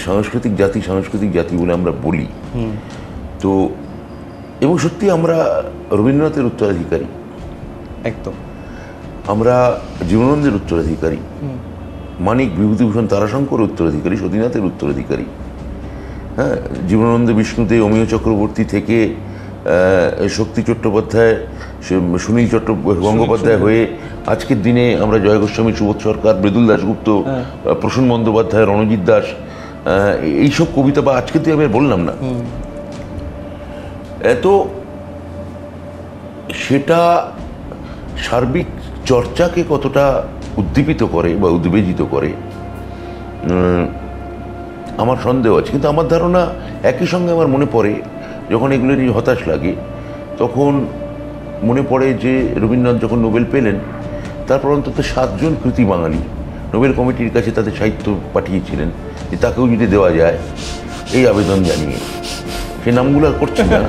সাংস্কৃতিক জাতি বলে আমরা বলি। তো এবং সত্যি আমরা রবীন্দ্রনাথের উত্তরাধিকারী, একদম আমরা জীবনানন্দের উত্তরাধিকারী, মানিক বিভূতিভূষণ তারাশঙ্কর উত্তরাধিকারী, সতীনাথের উত্তরাধিকারী। হ্যাঁ, জীবনানন্দ বিষ্ণুদেব, অমিয় চক্রবর্তী থেকে শক্তি চট্টোপাধ্যায়, সুনীল গঙ্গোপাধ্যায় হয়ে আজকের দিনে আমরা জয় গোস্বামী, সুবোধ সরকার, মৃদুল দাশগুপ্ত, প্রসূন বন্দ্যোপাধ্যায়, রণজিৎ দাস, এইসব কবিতা, বা আজকে তো আমি বললাম না, তো সেটা সার্বিক চর্চাকে কতটা উদ্দীপিত করে বা উদ্বেজিত করে আমার সন্দেহ আছে। কিন্তু আমার ধারণা একই সঙ্গে আমার মনে পড়ে, যখন এগুলো নিয়ে হতাশ লাগে, তখন মনে পড়ে যে রবীন্দ্রনাথ যখন নোবেল পেলেন, তারপর অন্তত 7 জন কৃতি বাঙালি নোবেল কমিটির কাছে তাদের সাহিত্য পাঠিয়েছিলেন যে তাকেও যদি দেওয়া যায়, এই আবেদন জানিয়ে। সে নামগুলো আর করছি না,